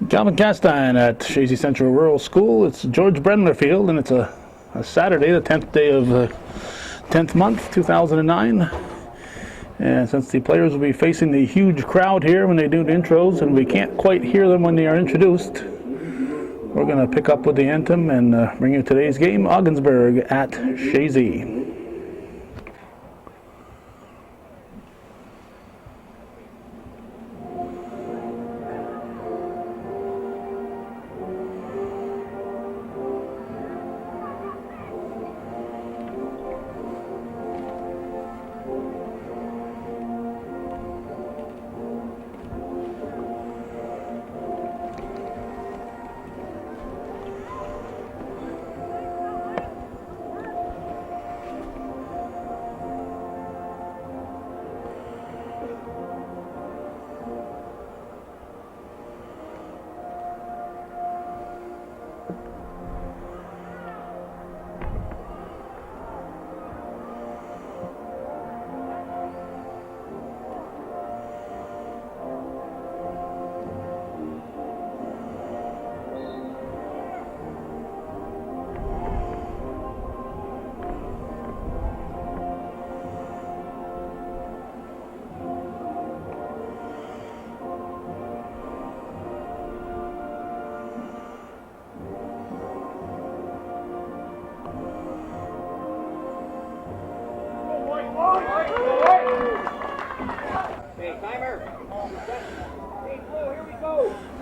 Calvin Castine at Chazy Central Rural School. It's George Brendler Field, and it's a Saturday, the 10th day of the 10th month, 2009. And since the players will be facing the huge crowd here when they do the intros, and we can't quite hear them when they are introduced, we're going to pick up with the anthem and bring you today's game, Ogdensburg at Chazy.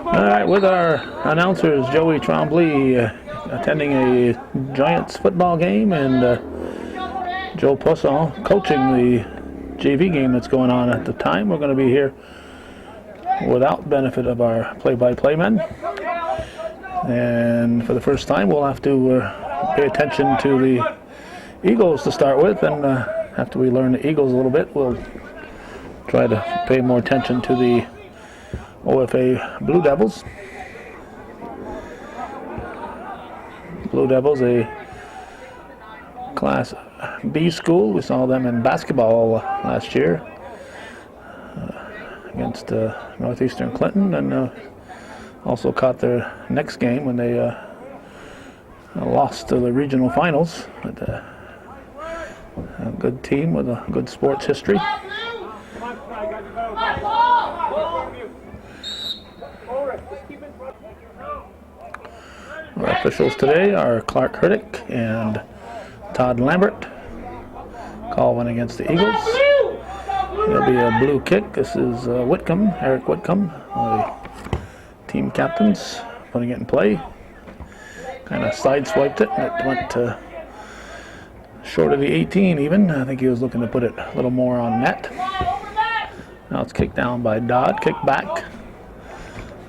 All right, with our announcers, Joey Trombley attending a Giants football game, and Joe Pussall coaching the JV game that's going on at the time. We're going to be here without benefit of our play-by-play men. And for the first time, we'll have to pay attention to the Eagles to start with, and after we learn the Eagles a little bit, we'll try to pay more attention to the OFA Blue Devils. Blue Devils, a Class B school. We saw them in basketball last year against Northeastern Clinton, and also caught their next game when they lost to the regional finals. But, a good team with a good sports history. Our officials today are Clark Hurdick and Todd Lambert. Call one against the Eagles. There'll be a blue kick. This is Whitcomb, Eric Whitcomb, the team captains, putting it in play. Kind of sideswiped it, and it went short of the 18 even. I think he was looking to put it a little more on net. Now it's kicked down by Dodd, kicked back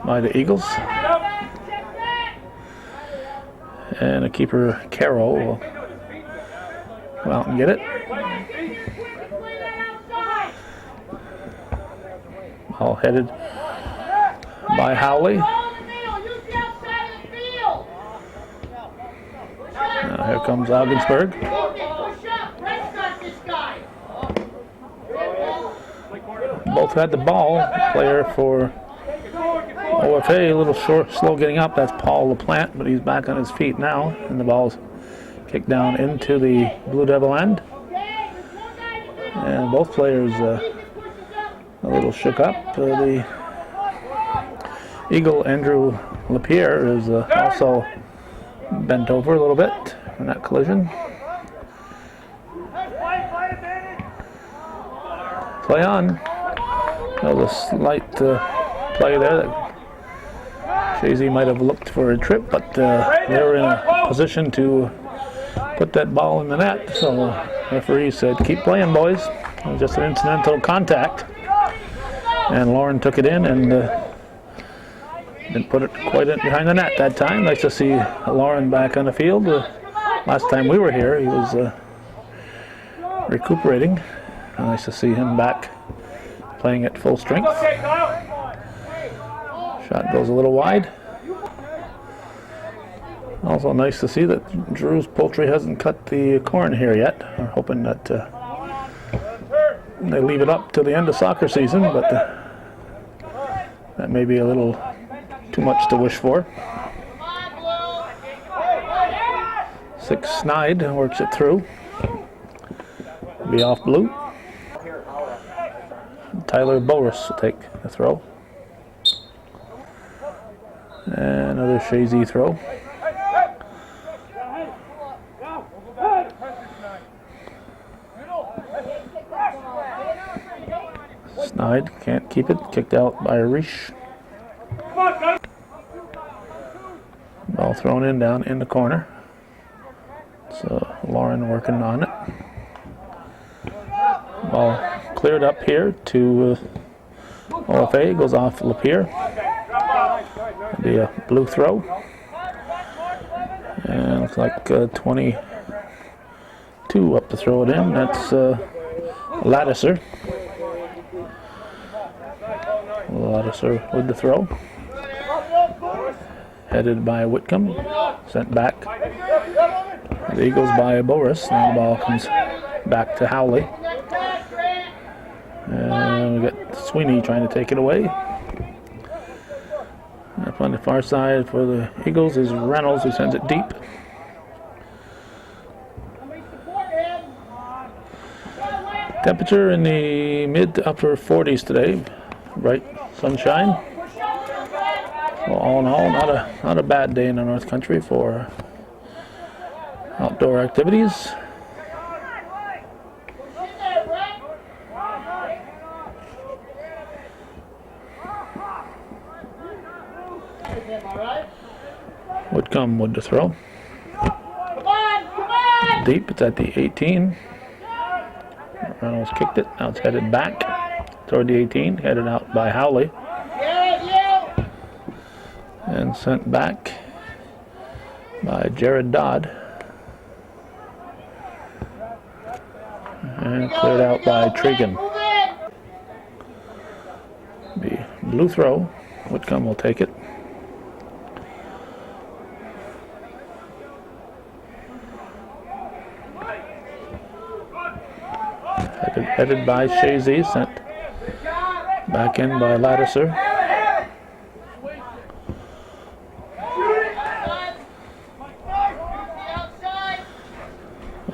by the Eagles. And a keeper, Carroll, will go out and get it. Ball headed by Howley. Now here comes Ogdensburg. Both had the ball. Player for OFA, a little slow getting up. That's Paul LaPlante, but he's back on his feet now, and the ball's kicked down into the Blue Devil end. And both players a little shook up. The Eagle, Andrew LaPierre, is also bent over a little bit in that collision. Play on. That was a slight play there that Chazy might have looked for a trip, but they were in a position to put that ball in the net. So the referee said, "Keep playing, boys." It was just an incidental contact. And Lauren took it in and didn't put it quite in behind the net that time. Nice to see Lauren back on the field. Last time we were here, he was recuperating. Nice to see him back playing at full strength. Shot goes a little wide. Also nice to see that Drew's Poultry hasn't cut the corn here yet. We're hoping that they leave it up to the end of soccer season, but that may be a little too much to wish for. 6 Snide works it through. Be off blue. Tyler Boris will take the throw. And another Chazy throw. Snide can't keep it. Kicked out by Reish. Ball thrown in down in the corner. So Lauren working on it. Ball cleared up here to OFA. Goes off Lapeer. Be a blue throw. And looks like 22 up to throw it in. That's Lattiser. Lattiser with the throw. Headed by Whitcomb. Sent back. The Eagles by Boris. Now the ball comes back to Howley. And we got Sweeney trying to take it away. Up on the far side for the Eagles is Reynolds, who sends it deep. Temperature in the mid to upper 40s today. Bright sunshine. So all in all, not a bad day in the North Country for outdoor activities. Whitcomb with the throw. Deep, it's at the 18. Reynolds kicked it, now it's headed back toward the 18, headed out by Howley. And sent back by Jared Dodd. And cleared out by Tregan. Be blue throw. Whitcomb will take it. Headed by Chazy, sent back in by Lattiser.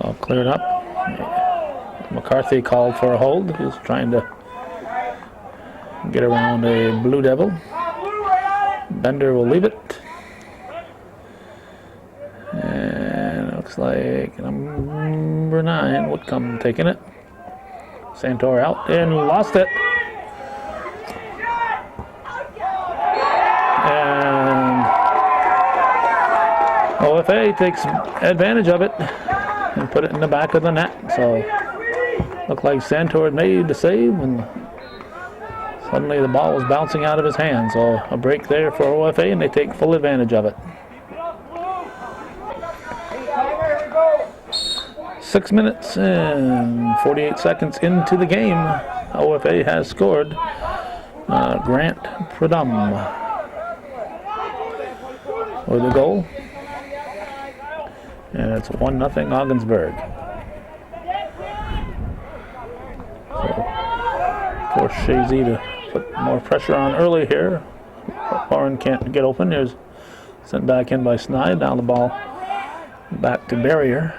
All cleared up. McCarthy called for a hold. He's trying to get around a Blue Devil. Bender will leave it. And it looks like number 9, Whitcomb taking it. Santor out and lost it. And OFA takes advantage of it and put it in the back of the net. So looked like Santor had made the save, and suddenly the ball was bouncing out of his hand. So a break there for OFA, and they take full advantage of it. 6 minutes and 48 seconds into the game, OFA has scored. Grant Pradum with the goal. And it's 1-0 Ogdensburg. So for Chazy to put more pressure on early here. Warren can't get open. There's sent back in by Snide. Now the ball back to Barrier.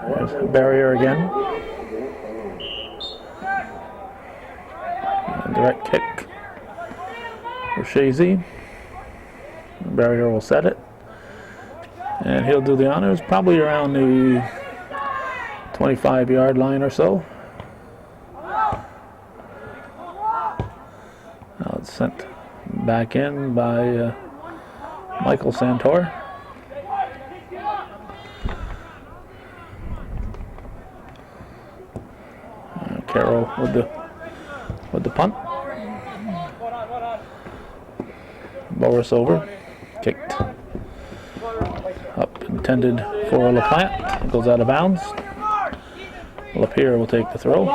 There's Barrier again. And direct kick for Chazy. Barrier will set it. And he'll do the honors probably around the 25-yard line or so. Now it's sent back in by Michael Santor. Carroll with the punt. Boris over. Kicked up, intended for LaPlante. It goes out of bounds. Lapeer will take the throw.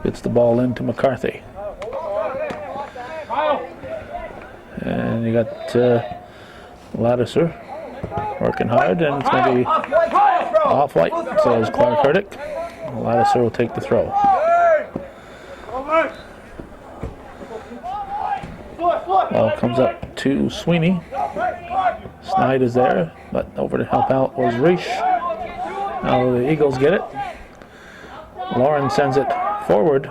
Gets the ball into McCarthy. And you got Lattiser working hard, and it's going to be off-white, says Clark Hurdick. Lattiser will take the throw. Ball comes up to Sweeney. Snide is there, but over to help out was Reish. Now the Eagles get it. Lauren sends it forward.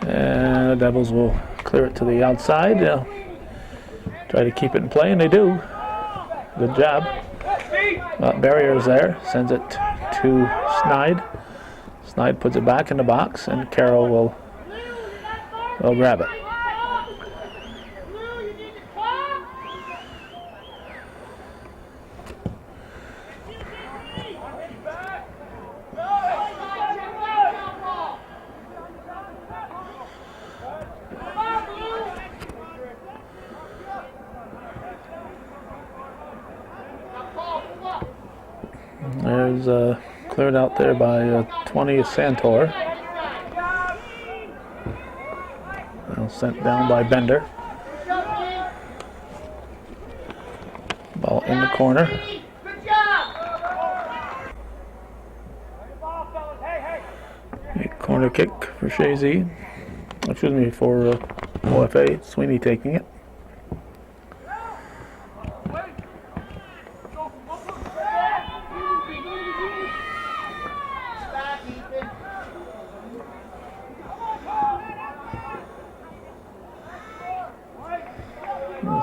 And the Devils will clear it to the outside. Try to keep it in play, and they do. Good job. Barrier is there, sends it to Snide. Snide puts it back in the box, and Carroll will grab it. There's cleared out there by 20 Santor. Now sent down by Bender. Ball in the corner. A corner kick for Chazy. Excuse me, for OFA. Sweeney taking it.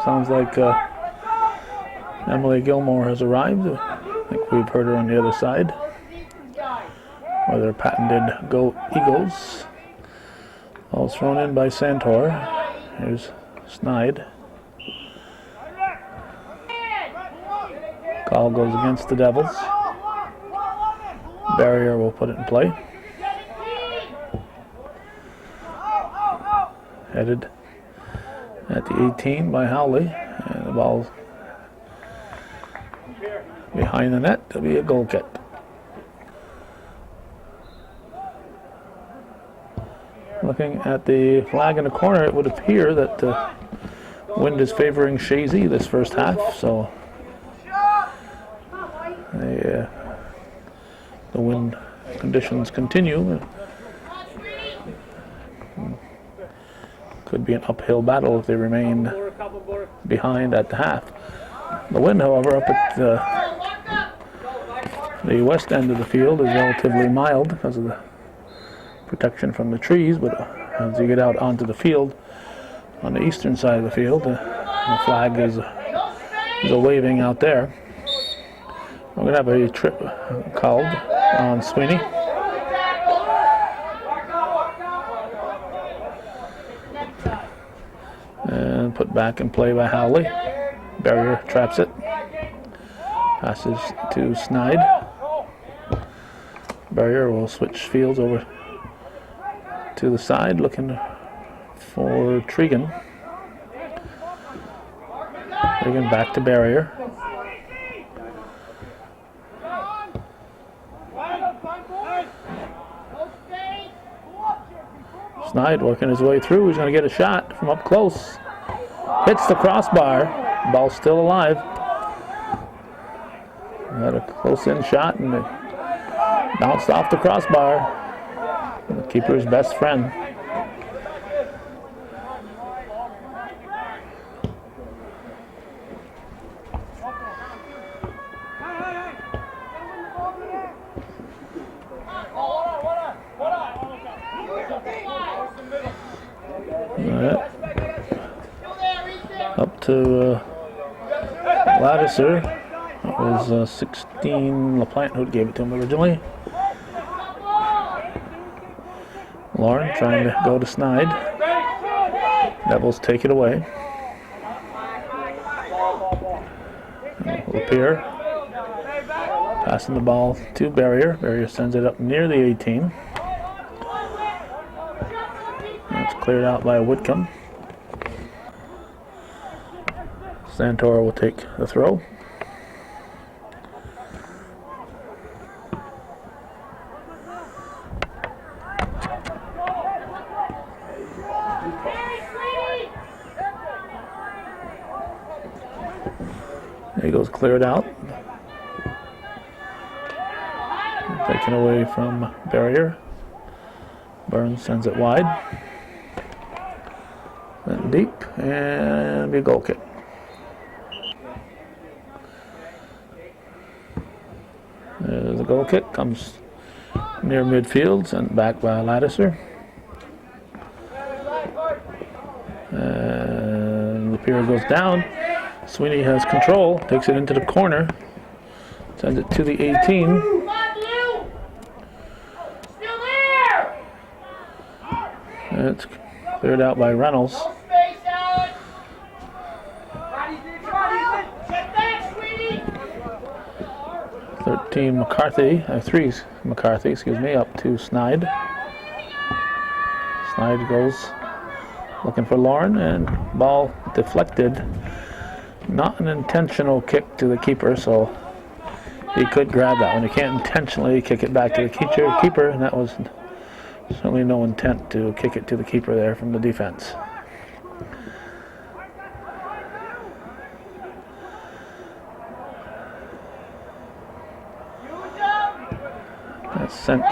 Sounds like Emily Gilmore has arrived. I think we've heard her on the other side. Whether patented Go Eagles. Ball's thrown in by Santor. Here's Snide. Call goes against the Devils. Barrier will put it in play. Headed at the 18 by Howley, and the ball behind the net. It'll be a goal kick. Looking at the flag in the corner, it would appear that the wind is favoring Chazy this first half, so the wind conditions continue. Could be an uphill battle if they remain behind at the half. The wind, however, up at the west end of the field is relatively mild because of the protection from the trees, but as you get out onto the field, on the eastern side of the field, the flag is a waving out there. We're going to have a trip called on Sweeney. And put back in play by Howley. Barrier traps it. Passes to Snide. Barrier will switch fields over to the side, looking for Tregan. Tregan back to Barrier. Snide working his way through. He's going to get a shot from up close. Hits the crossbar. Ball's still alive. Got a close-in shot and it bounced off the crossbar. The keeper's best friend. Up to Ladisser. That was 16 LaPlante who gave it to him originally. Lauren trying to go to Snide. Devils take it away. Lapierre passing the ball to Barrier. Barrier sends it up near the 18. It's cleared out by Whitcomb. Santor will take the throw. Eagles cleared out. Taken away from Barrier. Burns sends it wide. Then deep, and be a goal kick. There's a goal kick, comes near midfield, sent back by Lattiser. And Lapierre goes down. Sweeney has control, takes it into the corner, sends it to the 18. And it's cleared out by Reynolds. 13 McCarthy, 3 McCarthy, excuse me, up to Snide. Snide goes looking for Lauren, and ball deflected. Not an intentional kick to the keeper, so he could grab that one. You can't intentionally kick it back to the keeper, and that was certainly no intent to kick it to the keeper there from the defense. That's sent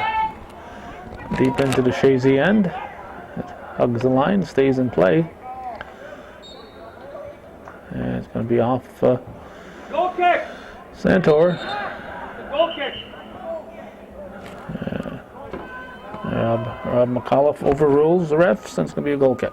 deep into the Chazy end. It hugs the line, stays in play. And it's going to be off goal kick. Santor. Goal kick. Rob McAuliffe overrules the refs, and it's going to be a goal kick.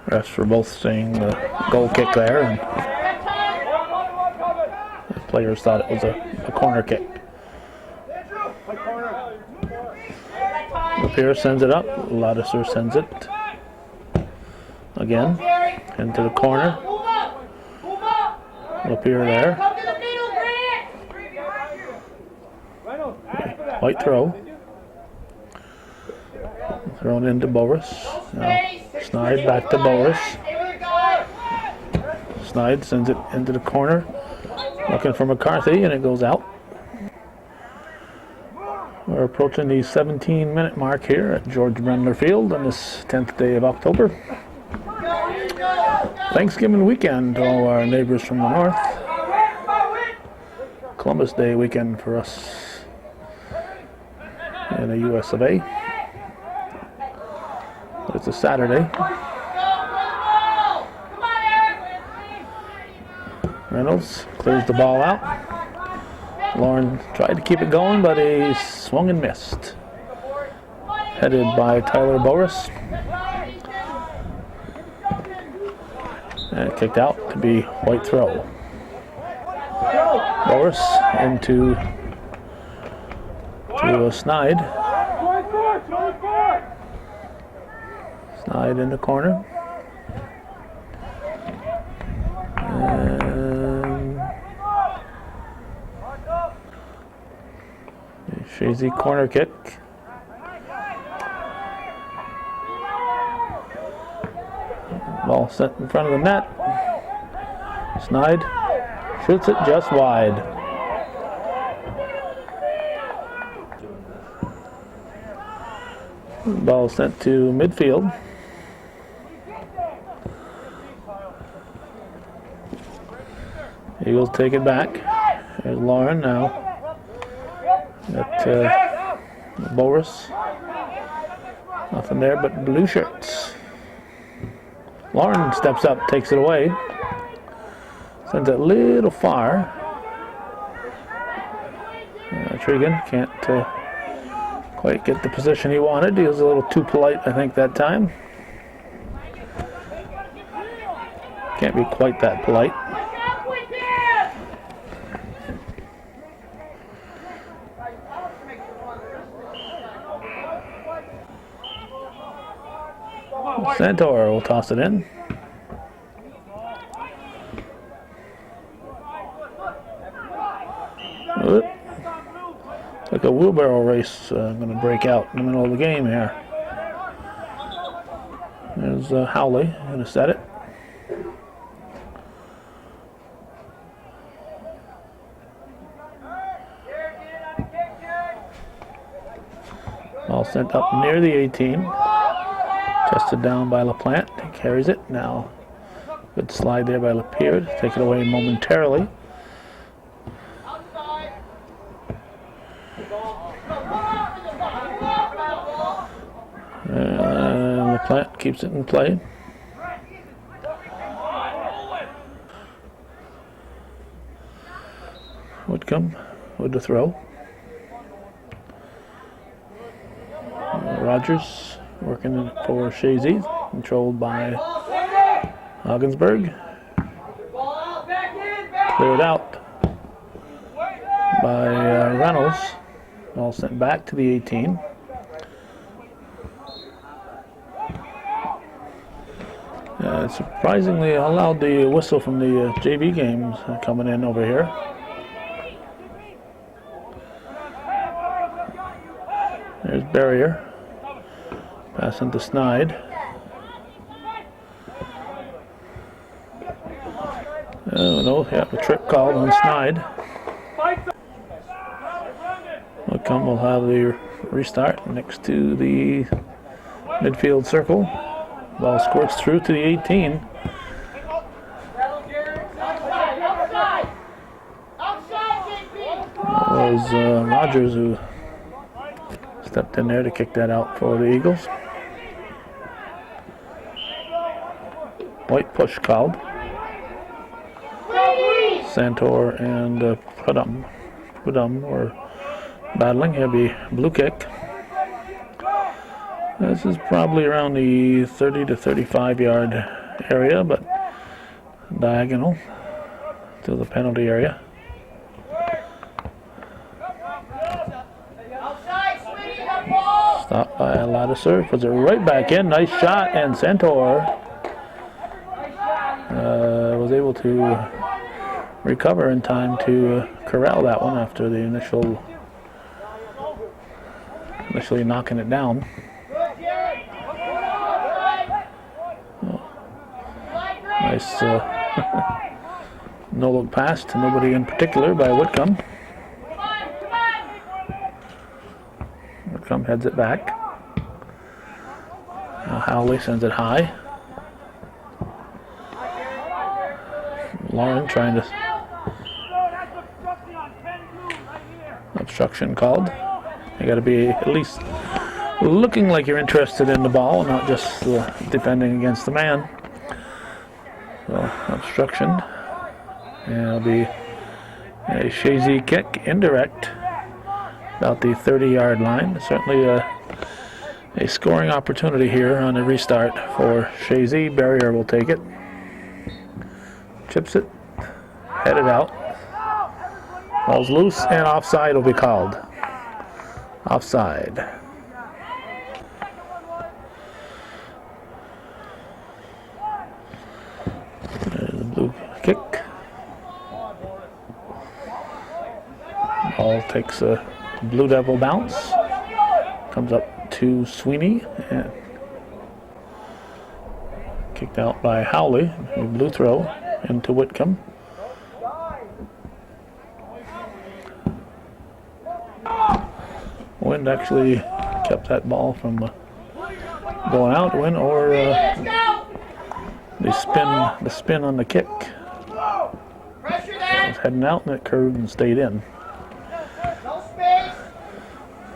Refs were both saying the goal kick there, and the players thought it was a corner kick. Lapierre sends it up. Lattiser sends it again into the corner. Lapierre there. White throw. Thrown into Boris. Now Snide back to Boris. Snide sends it into the corner. Looking for McCarthy, and it goes out. We're approaching the 17-minute mark here at George Brendler Field on this 10th day of October. Thanksgiving weekend to all our neighbors from the north. Columbus Day weekend for us in the US of A. It's a Saturday. Reynolds clears the ball out. Lauren tried to keep it going, but he swung and missed. Headed by Tyler Boris. And kicked out to be white throw. Boris into a Snide. Snide in the corner. And Chazy corner kick. Ball sent in front of the net. Snide shoots it just wide. Ball sent to midfield. Eagles take it back. There's Lauren now. Got Boris. Nothing there but blue shirts. Lauren steps up, takes it away. Sends it a little far. Trigan can't quite get the position he wanted. He was a little too polite, I think, that time. Can't be quite that polite. Santor will toss it in. Like a wheelbarrow race going to break out in the middle of the game here. There's Howley going to set it. Ball sent up near the 18. Chested down by LaPlante. He carries it. Now, good slide there by Lapierre to take it away momentarily. And the plant keeps it in play. Whitcomb with the throw. Rogers working for Chazy, controlled by Ogdensburg. Cleared out by Reynolds. All sent back to the 18. Surprisingly allowed the whistle from the JV games coming in over here. There's Barrier. Passing to Snide. Oh no, yeah, a trick called on Snide. Whitcomb will have the restart next to the midfield circle. Ball squirts through to the 18. That was Rogers who stepped in there to kick that out for the Eagles. White push called. Santor and Pudum were battling. Heavy blue kick. This is probably around the 30 to 35 yard area, but diagonal to the penalty area. Stopped by Lattiser, puts it right back in. Nice shot, and Santor was able to recover in time to corral that one after the initially knocking it down. Nice no-look pass to nobody in particular by Whitcomb. Whitcomb heads it back. Howley sends it high. Lauren trying to... Obstruction called. You got to be at least looking like you're interested in the ball, not just defending against the man. So, obstruction. And it'll be a Chazy kick, indirect, about the 30-yard line. Certainly a scoring opportunity here on the restart for Chazy. Barrier will take it. Chips it, headed out. Ball's loose, and offside will be called. Offside. There's the blue kick. Ball takes a Blue Devil bounce. Comes up to Sweeney. And kicked out by Howley. A blue throw into Whitcomb. Wind actually kept that ball from going out. Wind or the spin on the kick. It was heading out and it curved and stayed in.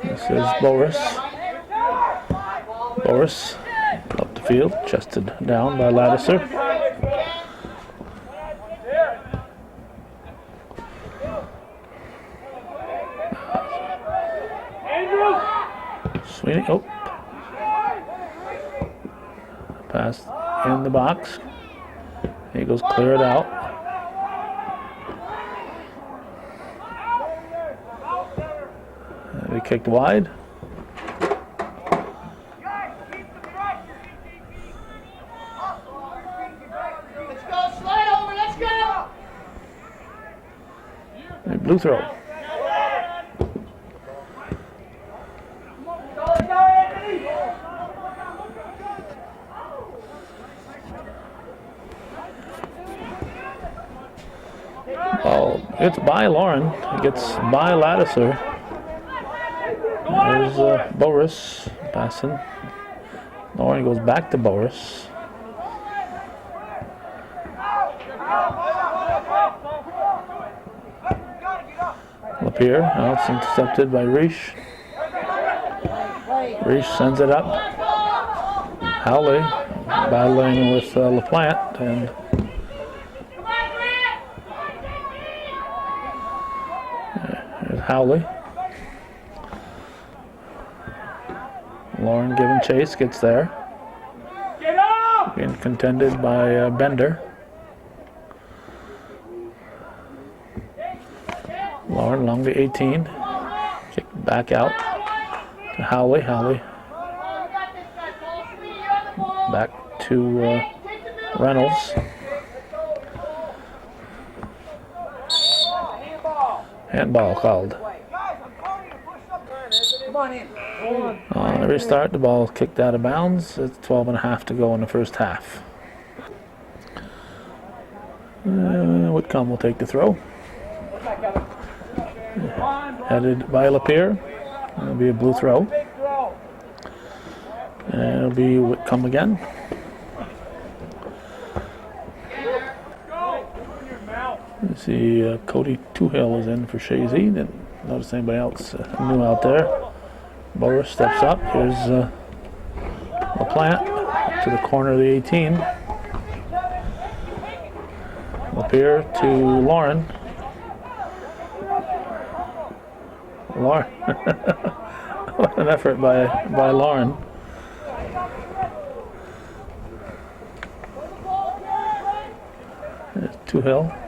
This is Boris. Boris up the field, chested down by Lattiser. Sweeney, pass in the box. Eagles clear it out. They kicked wide. Let's go, slide over, let's go! A blue throw. Oh, it's by Lauren. It gets by Lattiser. There's Boris passing. Lauren goes back to Boris. Lapierre, now it's intercepted by Reish. Reese sends it up. Howley battling with LaPlante, and there's Howley. Lauren giving chase, gets there. Get up! Being contended by Bender. Lauren along the 18. Kick back out to Howley. Howley back to Reynolds. Handball called. On the restart, the ball kicked out of bounds. It's 12.5 to go in the first half. Whitcomb will take the throw. Headed by Lapierre. It'll be a blue throw. And it'll be Whitcomb again. You see Cody Toohill is in for Chazy. Didn't notice anybody else new out there. Boris steps up. Here's LaPlante to the corner of the 18. Lapierre to Lauren. Lauren. What an effort by Lauren. There's Toohill.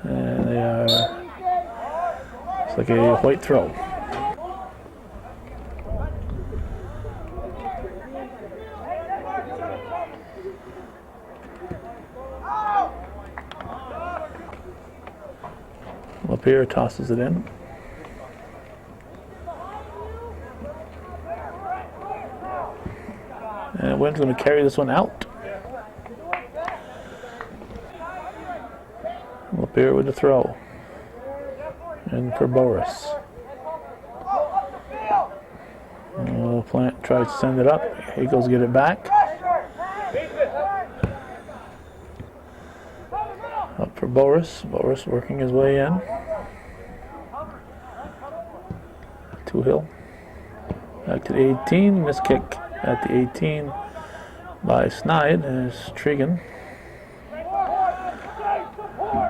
And they are, it's like a white throw. Lapierre tosses it in. And Wynn's going to carry this one out. Lapierre with the throw. And for Boris. LaPlante tries to send it up. Eagles get it back. Up for Boris. Boris working his way in. Toohill. Back to the 18. Miss kick at the 18 by Snide. There's Tregan.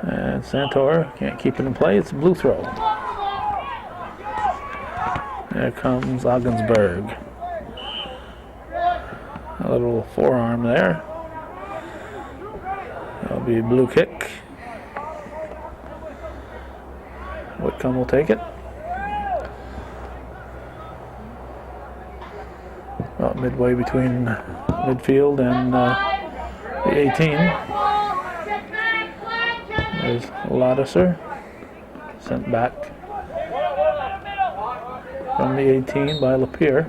And Santor can't keep it in play. It's a blue throw. There comes Ogdensburg. A little forearm there. That'll be a blue kick. Whitcomb will take it. About midway between midfield and the 18. There's Ladisser, sent back from the 18 by Lapierre.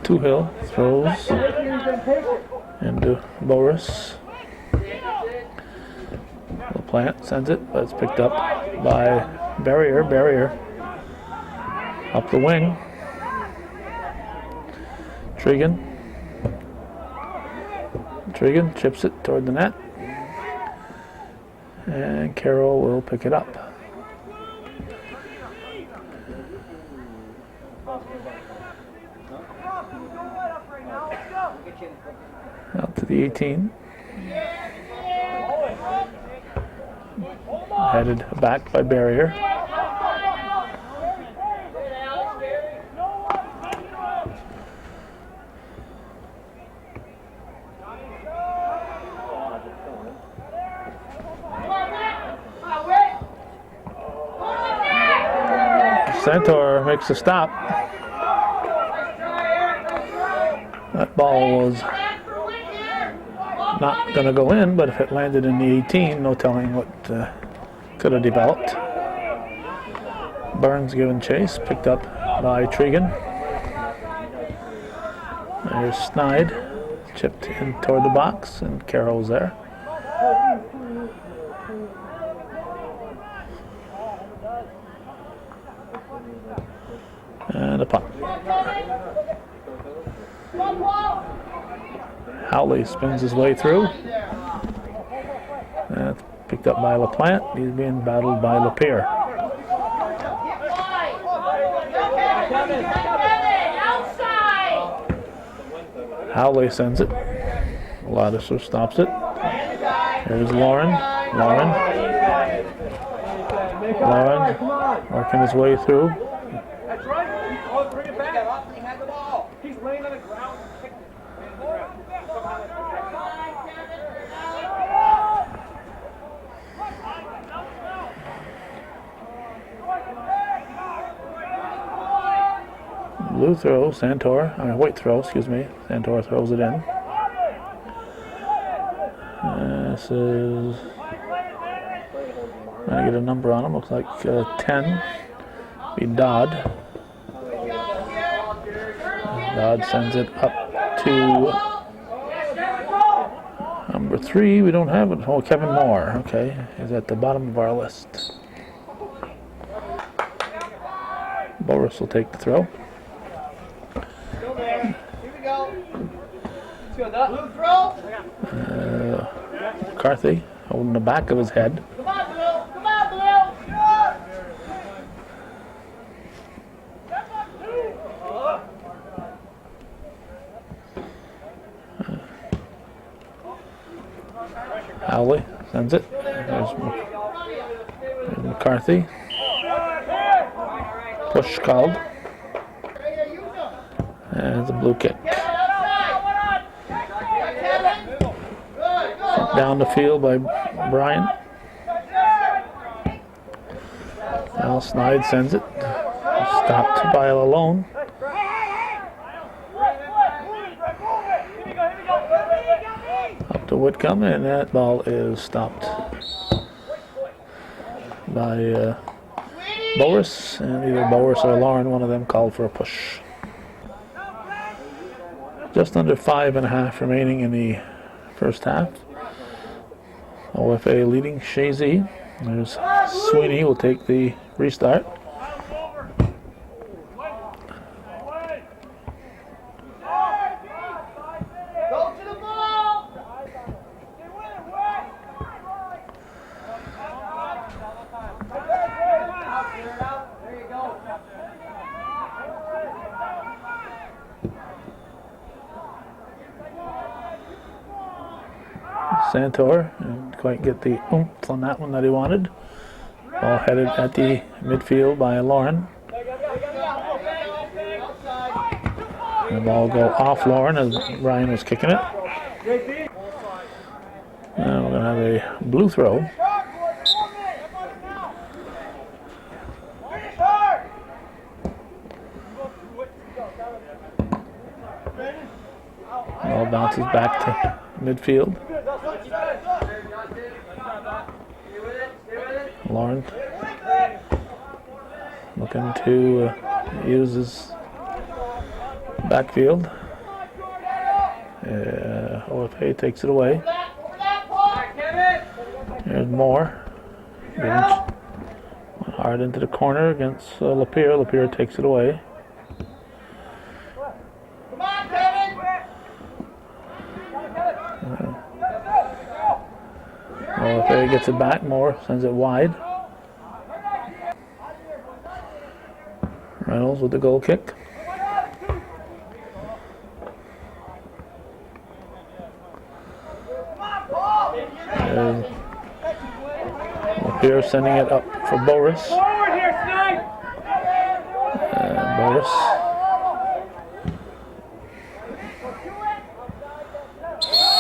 Toohill throws into Boris. LaPlante sends it, but it's picked up by Barrier. Barrier up the wing. Tregan chips it toward the net. And Carroll will pick it up. Out to the 18. Headed back by Barrier. Santor makes a stop. That ball was not going to go in, but if it landed in the 18, no telling what could have developed. Burns given chase, picked up by Tregan. There's Snide, chipped in toward the box, and Carroll's there. And a puck. Howley spins his way through. That's picked up by LaPlante. He's being battled by Lapierre. Outside! Howley sends it. Ladisher stops it. Here's Lauren. Lauren working his way through. That's right. Oh, bring it back. He had the ball. He's laying on the ground. Blue throw, white throw, excuse me. Santor throws it in. This is, trying to get a number on him, looks like 10. Be Dodd. Dodd sends it up to number 3. We don't have it. Oh, Kevin Moore. Okay, he's at the bottom of our list. Boris will take the throw. Here we go. Blue throw. McCarthy holding the back of his head. Come on, Blue. Come on, Blue. Howley sends it. There's McCarthy. Push called. And it's a blue kick. Down the field by Bryant. Now Snide sends it. Stopped by Alone. Up to Whitcomb, and that ball is stopped by Boris, and either Boris or Lauren, one of them called for a push. Just under 5.5 remaining in the first half. OFA leading Chazy. There's Sweeney will take the restart. Go to the ball. There you go. Santor didn't quite get the oomph on that one that he wanted. Ball headed at the midfield by Lauren. And the ball go off Lauren as Ryan was kicking it. And we're going to have a blue throw. Ball bounces back to midfield. Lauren looking to use his backfield. OFA takes it away. There's Moore. Went hard into the corner against Lapierre. Lapierre takes it away. Come on, Kevin. OFA gets it back. Moore sends it wide. Reynolds with the goal kick. Lapierre sending it up for Boris. Forward here, Snide. Boris.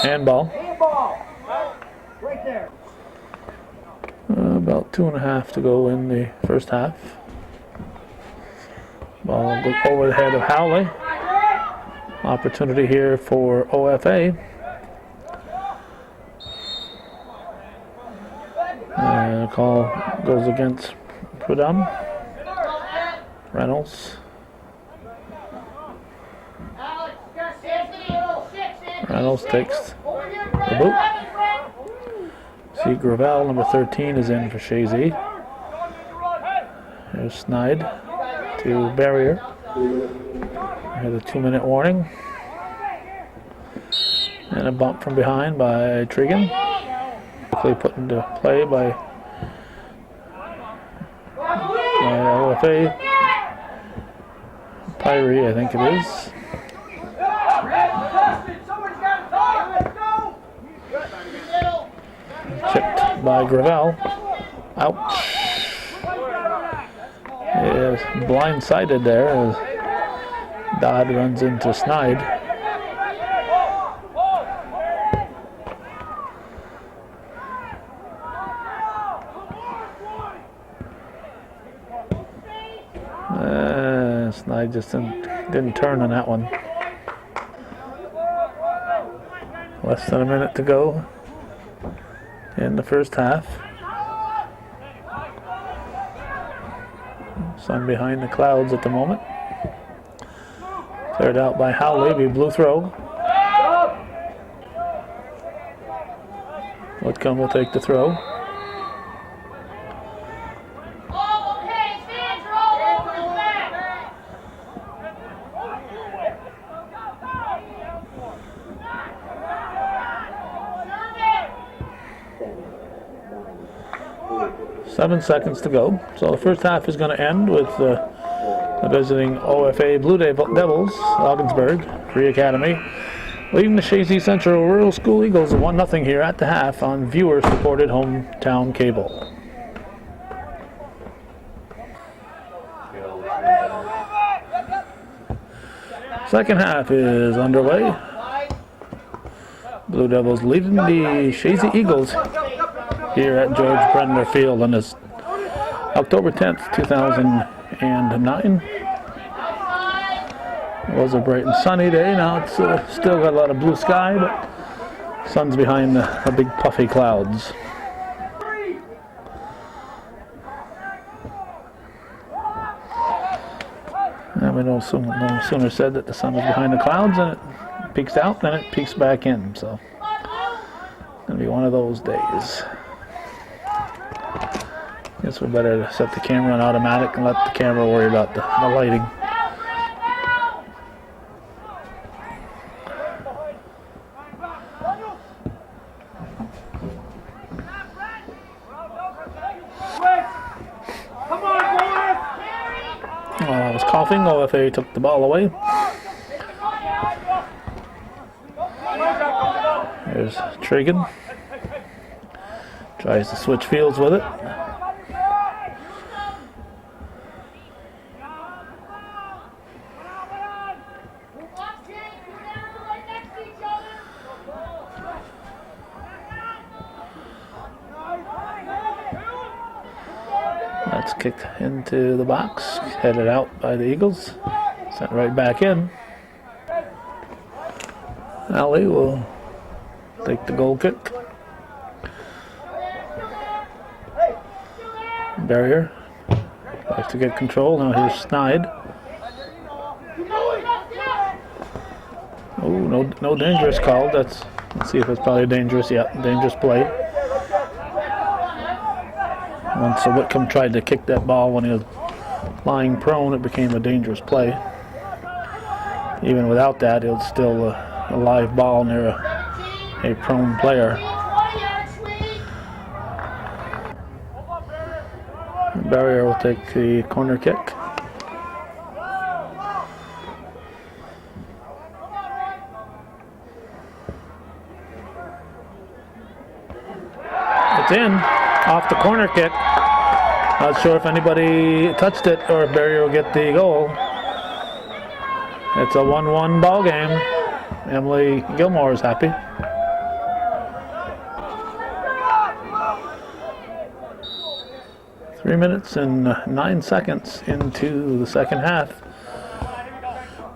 Handball. Right there. About 2.5 to go in the first half. Ball over the head of Howley. Opportunity here for OFA. Call goes against Prudhomme. Reynolds. Reynolds takes the boot. See Gravel, number 13, is in for Chazy. There's Snide to barrier. Here's a 2-minute warning. And a bump from behind by Trigan. Quickly put into play by OFA. Kyrie, I think it is. Someone's got to talk. Let's go. Chipped by Gravel. Ouch. Is blindsided there as Dodd runs into Snide. Snide just didn't turn on that one. Less than a minute to go in the first half. Sun behind the clouds at the moment. Cleared out by Howley, blue throw. Whitcomb will take the throw. Seven seconds to go. So the first half is going to end with the visiting OFA Blue Devils, Ogdensburg, Free Academy, leading the Chazy Central Rural School Eagles 1-0 here at the half on viewer-supported hometown cable. Second half is underway. Blue Devils leading the Chazy Eagles here at George Brendler Field on this October 10th, 2009. It was a bright and sunny day. Now it's still got a lot of blue sky, but sun's behind the big puffy clouds. And we no sooner said that the sun was behind the clouds and it peeks out, then it peeks back in. So it's going to be one of those days. Guess we better set the camera on automatic and let the camera worry about the lighting. While I was coughing, OFA took the ball away. There's Trigan. Tries to switch fields with it. That's kicked into the box, headed out by the Eagles, sent right back in. Ali will take the goal kick. Barrier likes to get control. Now here's Snide. Oh, no dangerous call. Let's see if it's probably dangerous. Yeah, dangerous play. Once Whitcomb tried to kick that ball when he was lying prone, it became a dangerous play. Even without that, it was still a live ball near a prone player. Barrier will take the corner kick. It's in, off the corner kick. Not sure if anybody touched it or if Barrier will get the goal. It's a 1-1 ball game. Emily Gilmore is happy. Three minutes and 9 seconds into the second half.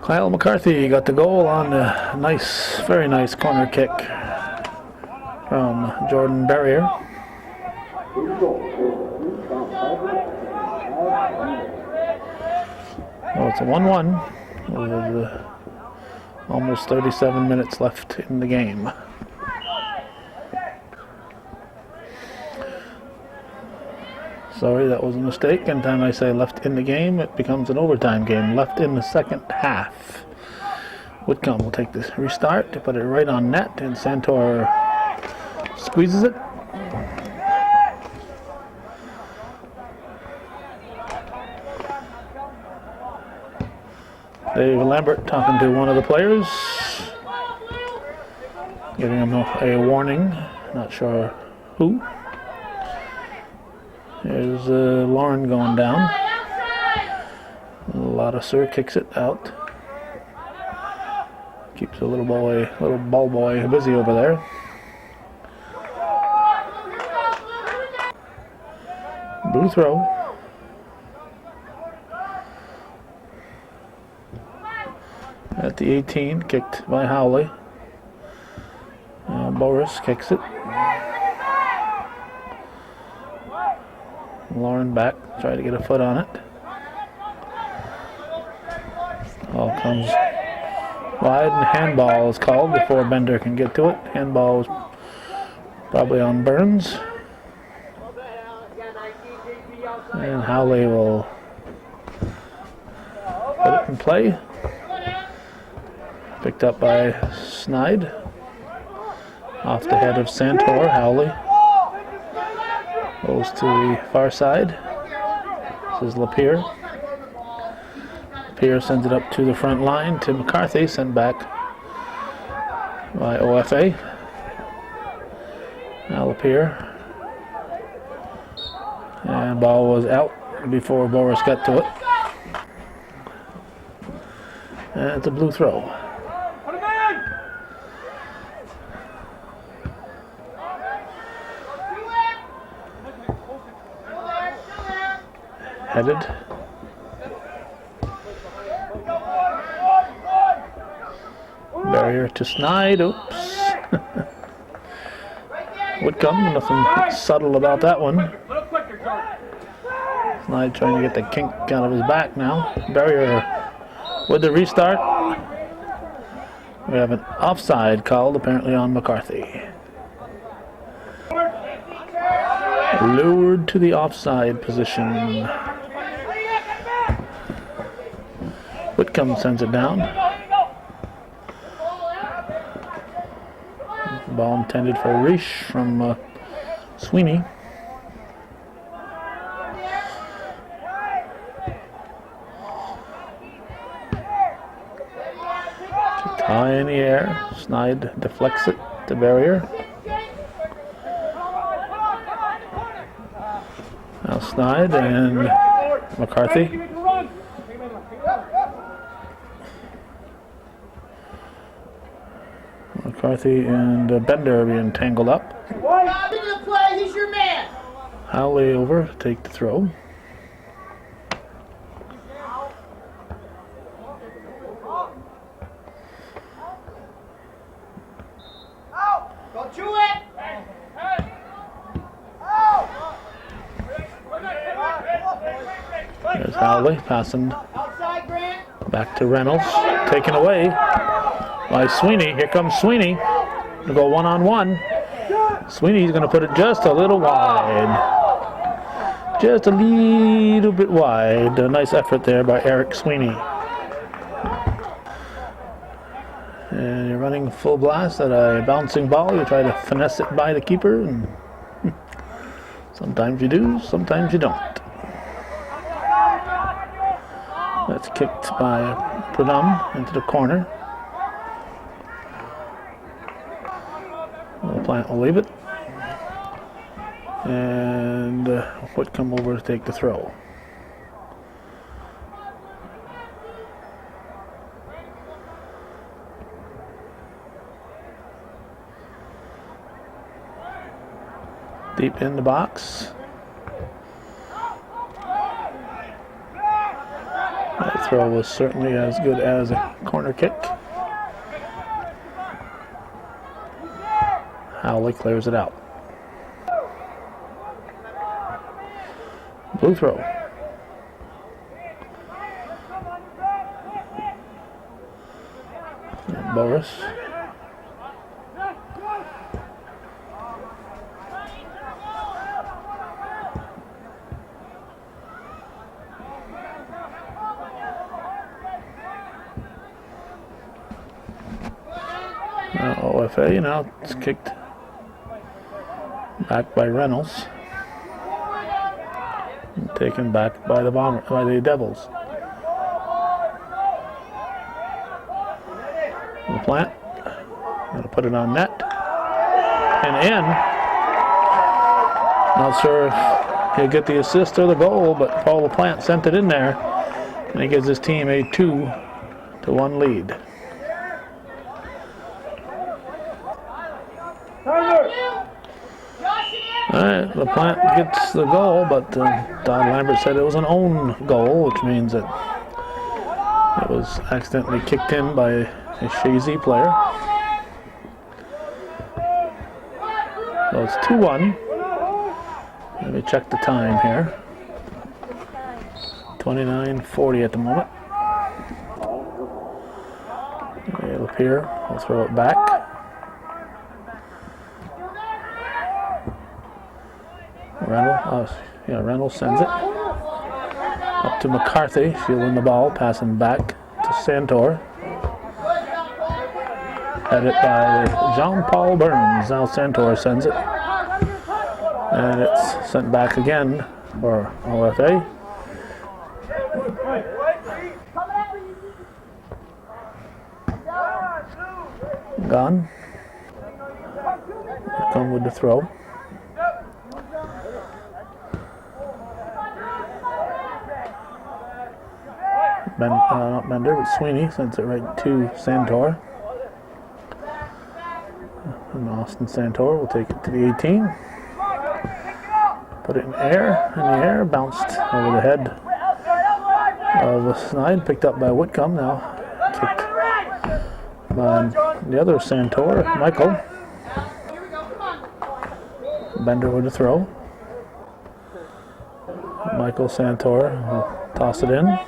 Kyle McCarthy got the goal on a nice, very nice corner kick from Jordan Barrier. Oh, it's a 1-1 with almost 37 minutes left in the game. Sorry, that was a mistake. Anytime I say left in the game, it becomes an overtime game. Left in the second half. Whitcomb will take this restart to put it right on net, and Santor squeezes it. Dave Lambert talking to one of the players, giving him a warning. Not sure who. Here's Lauren going down. Ladouceur kicks it out. Keeps a little ball boy busy over there. Blue throw. At the 18, kicked by Howley. Boris kicks it. Lauren back, try to get a foot on it. Ball comes wide and handball is called before Bender can get to it. Handball is probably on Burns. And Howley will put it in play. Picked up by Snide. Off the head of Santor. Howley goes to the far side. This is Lapierre. Lapierre sends it up to the front line to McCarthy, sent back by OFA. Now Lapierre. And ball was out before Boris got to it. And it's a blue throw. Headed. Barrier to Snide. Oops. Whitcomb, nothing subtle about that one. Snide trying to get the kink out of his back now. Barrier with the restart. We have an offside called apparently on McCarthy. Lured to the offside position. Whitcomb sends it down. Ball intended for Reish from Sweeney. High in the air. Snide deflects it to Barrier. Now Snide and McCarthy. McCarthy and Bender are being tangled up. He's your man. Howley over to take the throw. Go to it. There's Howley passing back to Reynolds. Taken away by Sweeney. Here comes Sweeney. Gonna go one-on-one. Sweeney's gonna put it just a little wide. Just a little bit wide. A nice effort there by Eric Sweeney. And you're running full blast at a bouncing ball. You try to finesse it by the keeper, and sometimes you do, sometimes you don't. That's kicked by Pradum into the corner. The Plant will leave it. And Whitcomb over to take the throw. Deep in the box. That throw was certainly as good as a corner kick. Howley clears it out. Blue throw. And Boris. OFA, now it's kicked back by Reynolds. And taken back by the Devils. LaPlante. Gonna put it on net. And in. Not sure if he'll get the assist or the goal, but Paul LaPlante sent it in there. And he gives his team a 2-1 lead. Alright, LaPlante gets the goal, but Todd Lambert said it was an own goal, which means that it was accidentally kicked in by a Chazy player. So it's 2-1. Let me check the time here. 29:40 at the moment. Okay, up here, I'll throw it back. Reynolds sends it up to McCarthy. She'll win the ball, passing back to Santor. Headed by Jean-Paul Burns. Now Santor sends it. And it's sent back again for OFA. Gone. Come with the throw. Not Bender, but Sweeney sends it right to Santor. And Austin Santor will take it to the 18. Put it in the air, bounced over the head of the snide, picked up by Whitcomb, now kicked by the other Santor, Michael. Bender with the throw. Michael Santor will toss it in.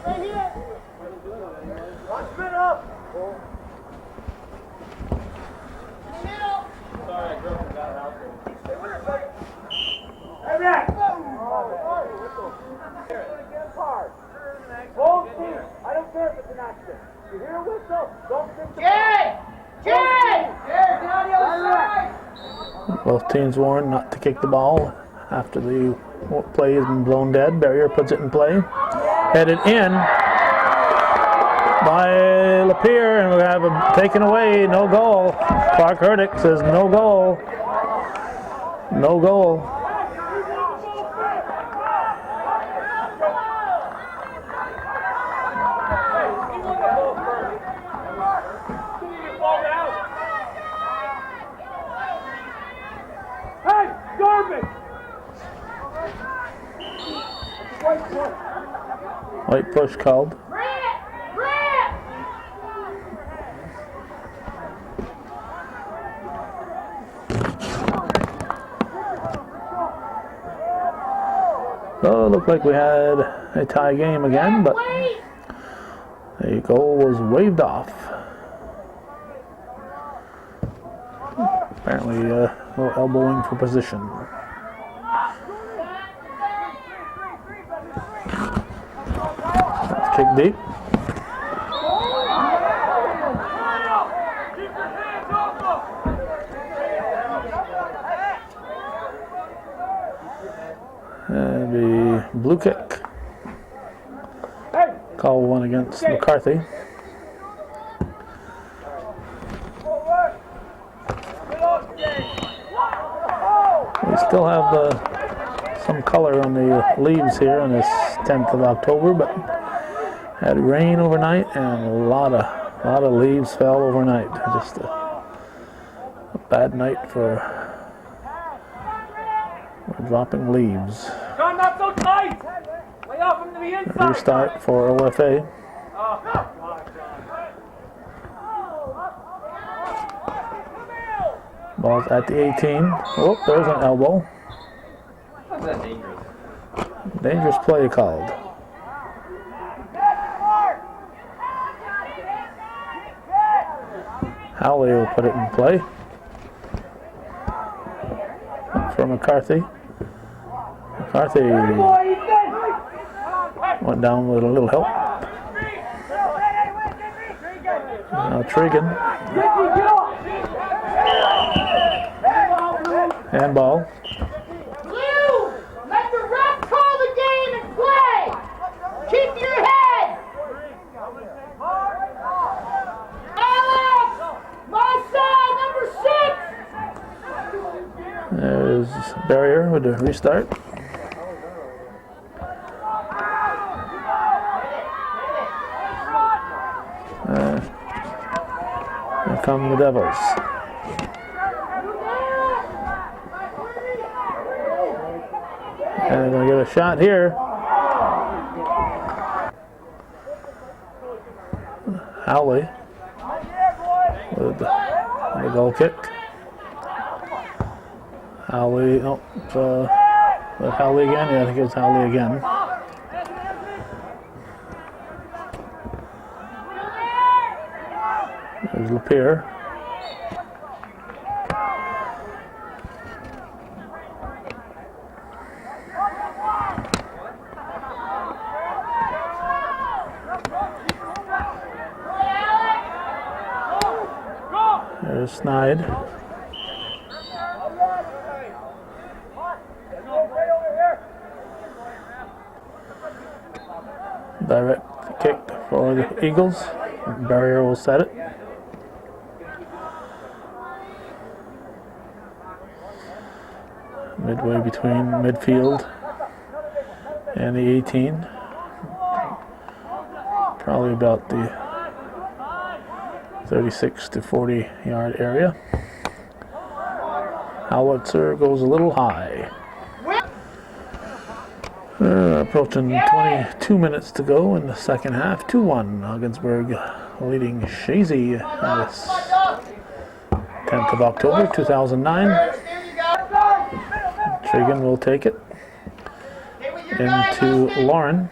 Both teams warned not to kick the ball after the play has been blown dead. Barrier puts it in play. Headed in by Lapierre, and we'll have him taken away. No goal. Clark Hurdick says no goal. No goal. White push called. So it looked like we had a tie game again, but a goal was waved off. Apparently a little elbowing for position. Kick deep. And the blue kick. Call one against McCarthy. We still have some color on the leaves here on this 10th of October, but had rain overnight and a lot of leaves fell overnight. Just a bad night for dropping leaves. John, not so tight! Lay off him to the inside! Restart for OFA. Ball's at the 18. Oh, there's an elbow. How's that dangerous? Dangerous play called. Howley will put it in play for McCarthy. McCarthy went down with a little help. Now Trigan. Handball. Blue, let the ref call the game and play. Keep your head. Alex! with the restart. Here come the Devils. And they're going to get a shot here. Howley with the goal kick. Howley, Howley again? Yeah, I think it was Howley again. There's Lapierre. There's Snide. Direct kick for the Eagles. Barrier will set it. Midway between midfield and the 18. Probably about the 36 to 40 yard area. Howitzer goes a little high. Approaching 22 minutes to go in the second half. 2-1. Ogdensburg leading Chazy this 10th of October 2009. Trigan will take it into Lauren.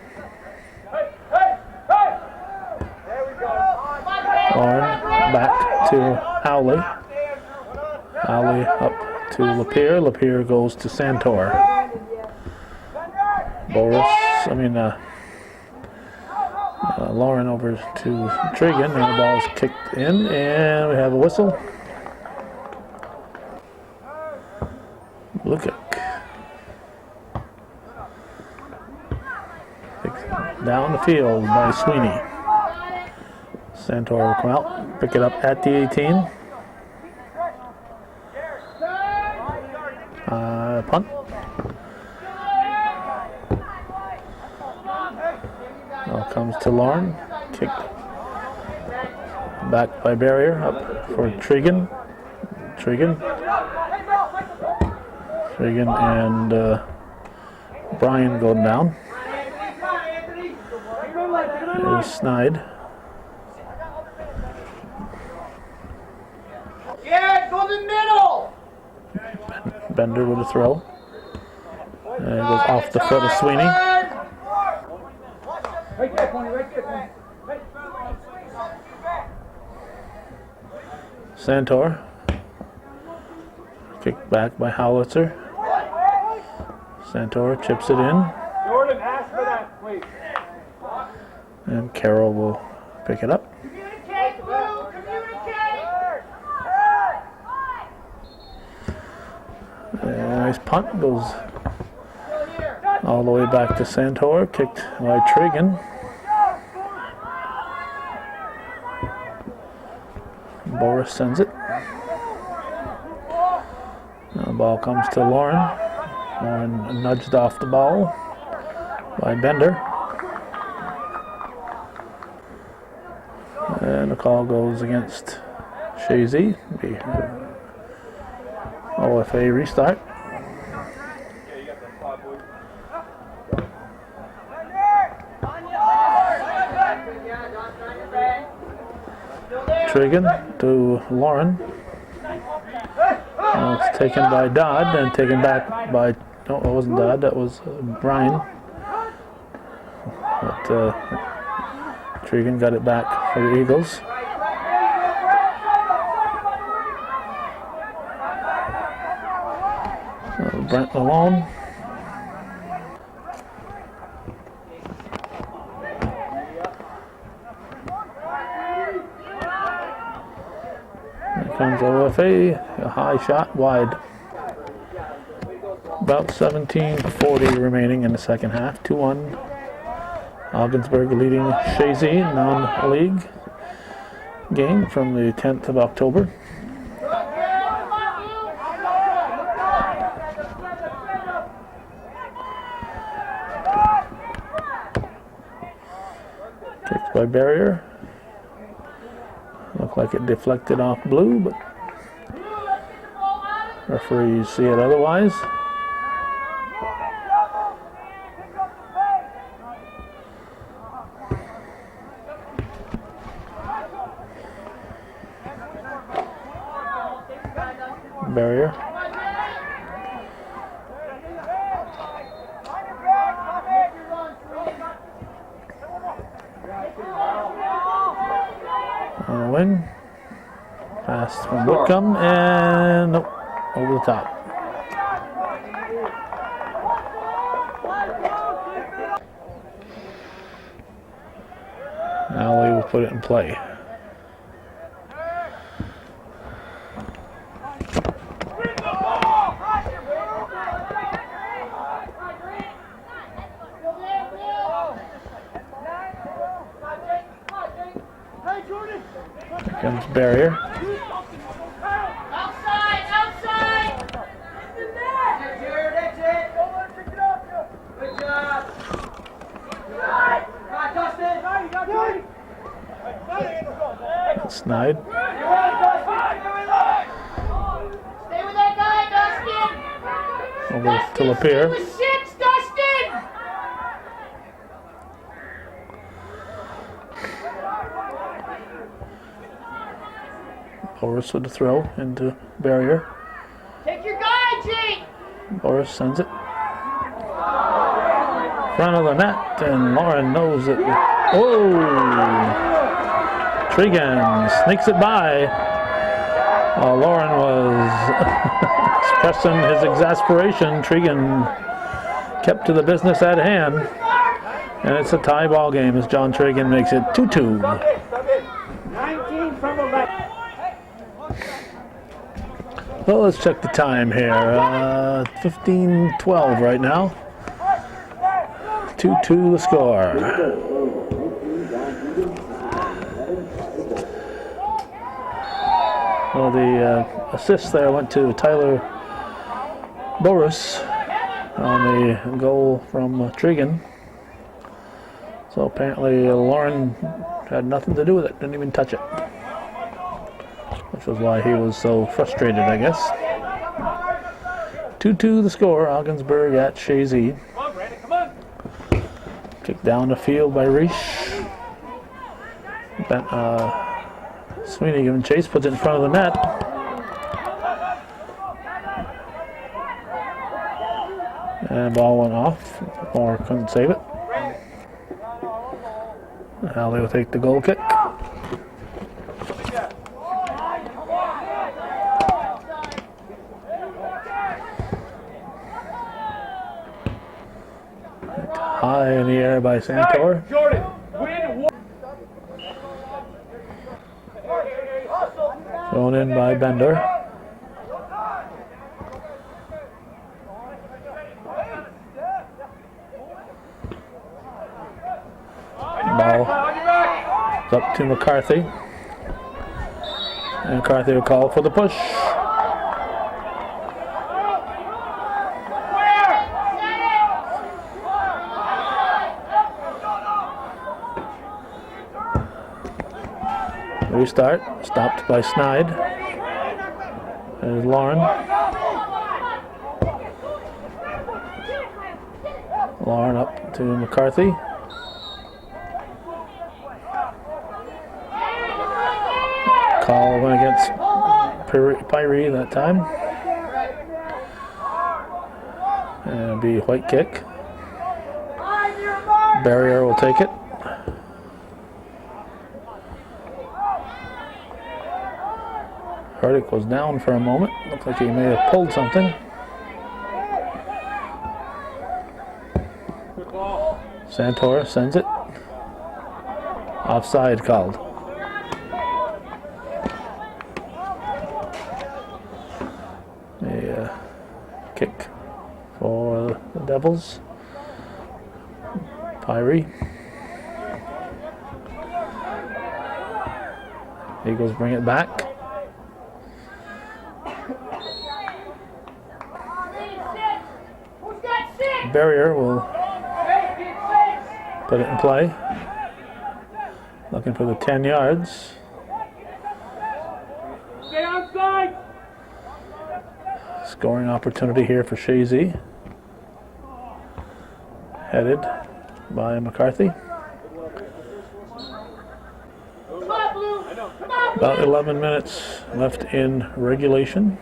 Lauren back to Howley. Howley up to Lapierre. Lapierre goes to Santor. Lauren over to Trigan, and the ball's kicked in, and we have a whistle. Blue kick. Down the field by Sweeney. Santor will come out, pick it up at the 18. Punt. Now comes to Lauren. Kicked back by Barrier, up for Trigan. Trigan and Brian go down. There's Snide. Yeah, go to the middle. Bender with a throw. And it goes off the foot of Sweeney. Right there, Tony, right there, Tony. Santor. Kicked back by Howitzer. Santor chips it in. Jordan, ask for that, please. And Carroll will pick it up. Communicate, Blue, communicate. Nice punt, goes all the way back to Santor, kicked by Trigan. Boris sends it. Now the ball comes to Lauren. Lauren nudged off the ball by Bender. And the call goes against Chazy. OFA restart. Trigan to Lauren. It's taken by Dodd and taken back by, no, it wasn't Dodd, that was Brian. But Trigan got it back for the Eagles. Brent Malone. Here comes OFA, a high shot wide. About 17:40 remaining in the second half. 2-1. Ogdensburg leading Chazy, non-league game from the 10th of October. by Barrier. Looked like it deflected off Blue, but referees see it otherwise. Barrier. On the wing. Pass from Whitcomb, and nope, over the top. Now we will put it in play. Here comes Barrier. Outside, outside! That's it. Good job. Come on, Dustin. Snide. Stay with that guy, Dustin! Over to Lapierre. Stay with 6, Dustin! Boris with the throw into Barrier. Take your guy, Jake! Boris sends it. Front of the net, and Lauren knows it. Oh! Tregan sneaks it by. Lauren was expressing his exasperation. Tregan kept to the business at hand. And it's a tie ball game as John Tregan makes it 2-2. 19 from the left. Well, let's check the time here. 15-12 right now. 2-2 the score. Well, the assist there went to Tyler Boris on the goal from Tregan. So apparently Lauren had nothing to do with it, didn't even touch it. Which was why he was so frustrated, I guess. 2-2 the score, Ogdensburg at Chazy. Come on, Brandon, come on. Kicked down the field by Reich. Sweeney giving chase, puts it in front of the net. And ball went off, or couldn't save it. Alley will take the goal kick. High in the air by Santor. Jordan, win one. Thrown in by Bender. Ball is up to McCarthy. And McCarthy will call for the push. Restart, stopped by Snide. There's Lauren. Lauren up to McCarthy. Call went against Pyrie that time. And it'll be white kick. Barrier will take it. Hardick was down for a moment. Looked like he may have pulled something. Santor sends it. Offside called. A kick for the Devils. Pyrie. Eagles bring it back. Barrier will put it in play. looking for the 10 yards. Stay onside. Scoring opportunity here for Chazy. Headed by McCarthy. Come on, Blue. Come on, About 11 minutes left in regulation.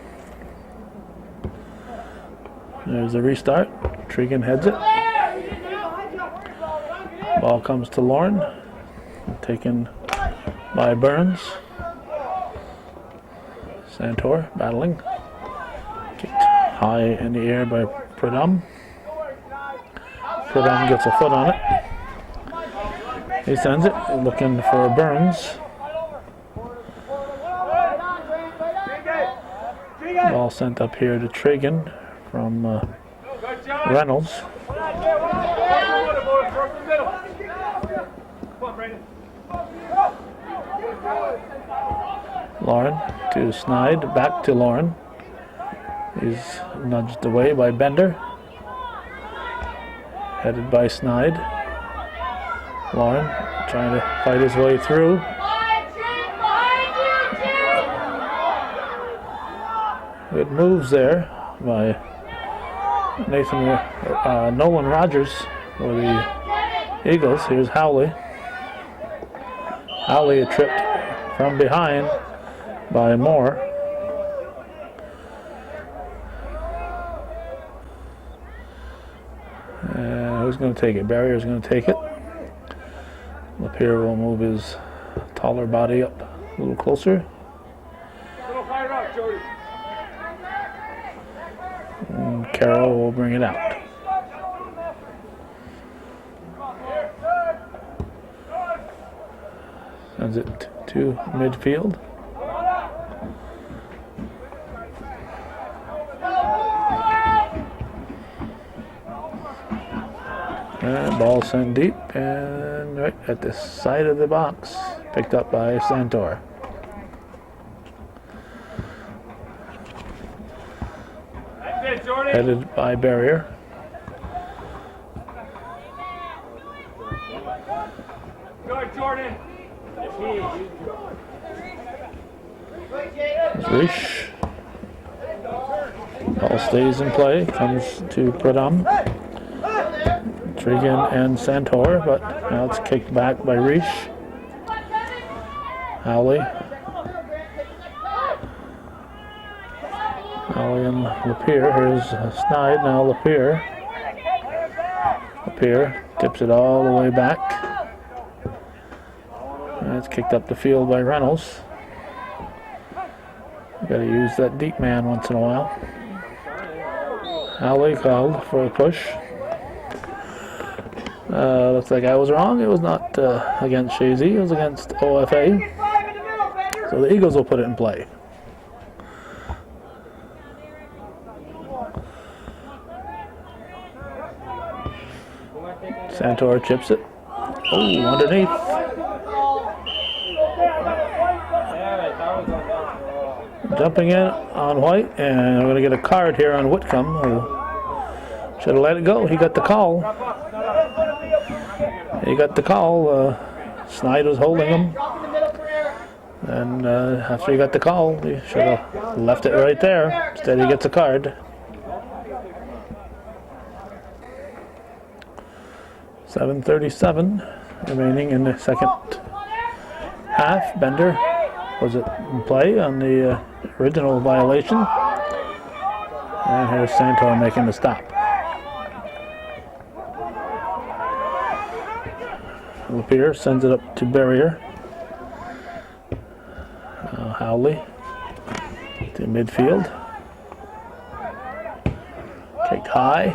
There's the restart. Tregan heads it. Ball comes to Lauren. Taken by Burns. Santor battling. Kicked high in the air by Pradum. Pradum gets a foot on it. He sends it, looking for Burns. Ball sent up here to Tregan from Reynolds. Lauren to Snide, back to Lauren. He's nudged away by Bender. Headed by Snide. Lauren trying to fight his way through. Good moves there by Nolan Rogers for the Eagles. Here's Howley. Howley tripped from behind by Moore. Who's going to take it? Barrier's going to take it. Lapierre will move his taller body up a little closer. And Carroll will bring it out. Sends it to midfield. And ball sent deep and right at the side of the box. Picked up by Santor. Headed by Barrier. Good, Jordan. Rish. Ball stays in play. Comes to Pradum. Tregan and Santor, but now it's kicked back by Rish. Howley. Howley and Lapierre. Here's Snide, now Lapierre. Lapierre tips it all the way back. And it's kicked up the field by Reynolds. Got to use that deep man once in a while. Howley called for a push. Looks like I was wrong. It was not against Chazy. It was against OFA. So the Eagles will put it in play. Santor chips it. Oh, underneath. Jumping in on White, and we're going to get a card here on Whitcomb, who should have let it go. He got the call. He got the call. Snide was holding him. And after he got the call, he should have left it right there. Instead, he gets a card. 7:37 remaining in the second half. Bender was it in play on the original violation. And here's Santor making the stop. Lapierre sends it up to Barrier. Howley to midfield. Kicked high.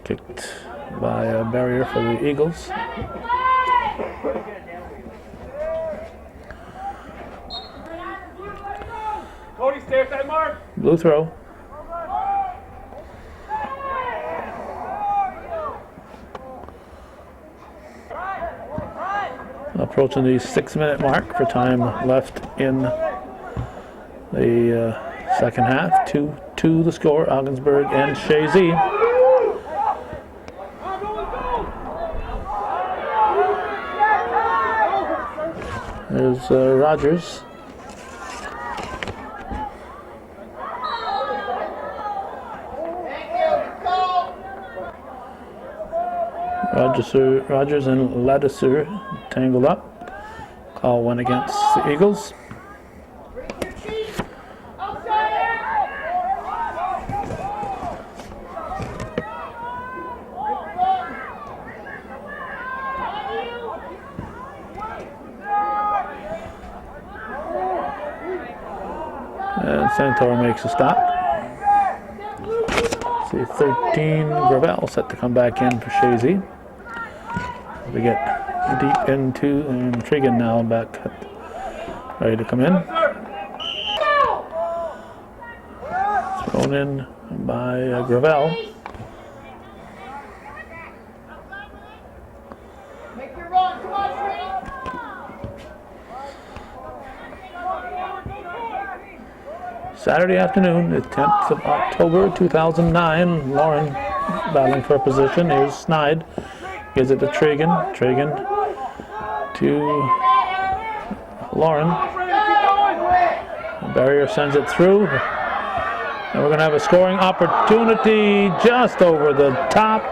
Kicked by a Barrier for the Eagles. Cody, stay at that mark. Blue throw. Approaching the 6-minute mark for time left in the Second half, 2-2 the score, Ogdensburg and Chazy. There's Rogers. Rogers and Ladisser tangled up. Call went against the Eagles. And Santor makes a stop. See 13, Gravel set to come back in for Chazy. We get deep into, and Trigan now back ready to come in. Thrown in by Gravel. Make your run, come on, Trini. Saturday afternoon, the 10th of October 2009. Lauren battling for a position. Here's Snide. Gives it to Trigan. Trigan to Lauren. The barrier sends it through. And we're going to have a scoring opportunity just over the top.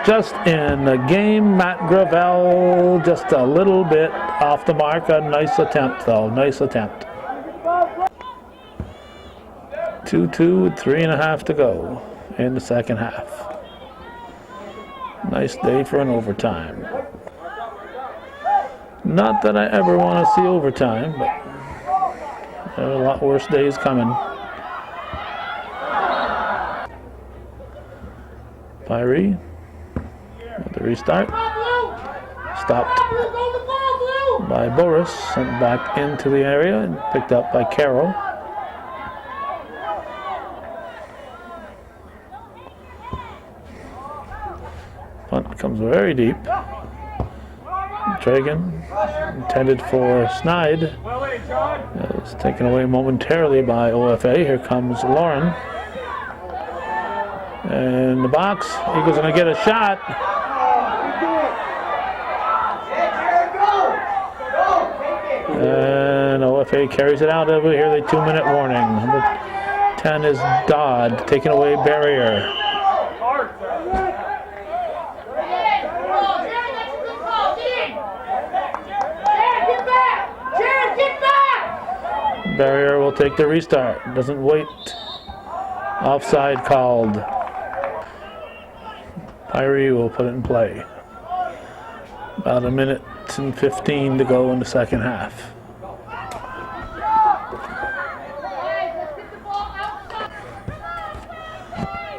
Just in the game. Matt Gravel just a little bit off the mark. A nice attempt, though. Nice attempt. 2-2 with 3.5 to go in the second half. Nice day for an overtime. Not that I ever want to see overtime, but there are a lot worse days coming. Pyrie with the restart. Stopped by Boris, sent back into the area and picked up by Carroll. Punt comes very deep. Tragan, intended for Snide, is taken away momentarily by OFA. Here comes Lauren. And the box, Eagles going to get a shot. And OFA carries it out over here. The 2-minute warning. Number 10 is Dodd, taking away barrier. Barrier will take the restart. Doesn't wait. Offside called. Pyrie will put it in play. About 1:15 to go in the second half.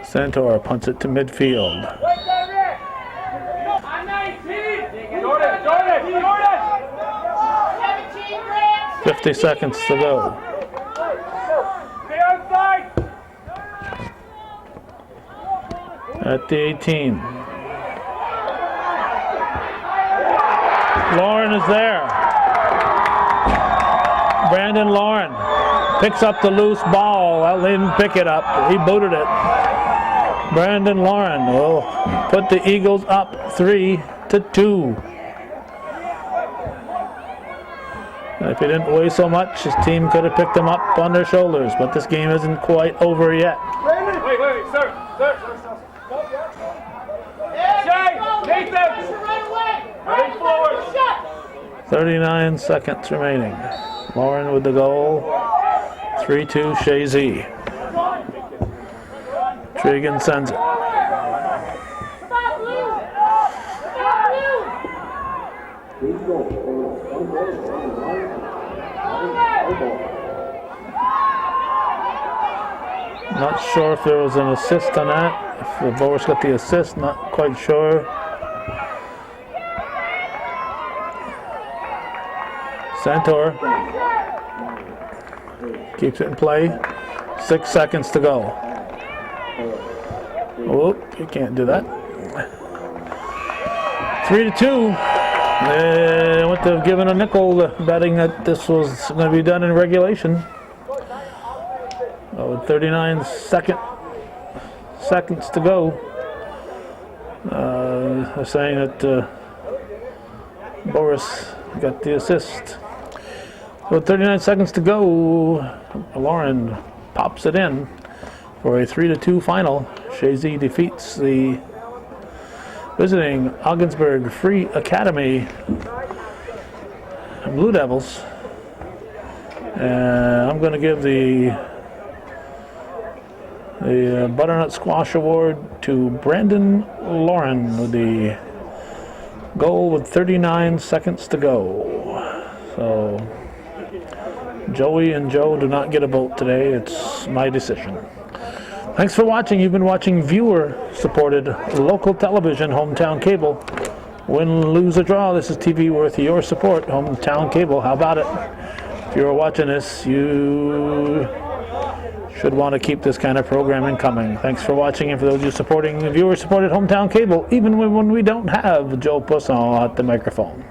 Santor punts it to midfield. 50 seconds to go. At the 18. Lauren is there. Brandon Lauren picks up the loose ball. Well, they didn't pick it up. He booted it. Brandon Lauren will put the Eagles up 3-2. If he didn't weigh so much, his team could have picked him up on their shoulders, but this game isn't quite over yet. Wait, sir. 39 seconds remaining. Lauren with the goal. 3-2 Chazy. Trigan sends it. Not sure if there was an assist on that. If Boris got the assist, not quite sure. Santor keeps it in play. 6 seconds to go. Whoop, you can't do that. 3-2. They went to giving a nickel, betting that this was going to be done in regulation. With 39 seconds to go. They're saying that Boris got the assist. With 39 seconds to go, Lauren pops it in for a 3-2 final. Chazy defeats the visiting Ogdensburg Free Academy Blue Devils. And I'm going to give the Butternut Squash Award to Brandon Lauren with the goal with 39 seconds to go. So Joey and Joe do not get a vote today. It's my decision. Thanks for watching. You've been watching viewer-supported local television, Hometown Cable. Win, lose, or draw, this is TV worth your support. Hometown Cable, how about it? If you're watching this, you should want to keep this kind of programming coming. Thanks for watching, and for those of you supporting viewer-supported Hometown Cable, even when we don't have Joe Poisson at the microphone.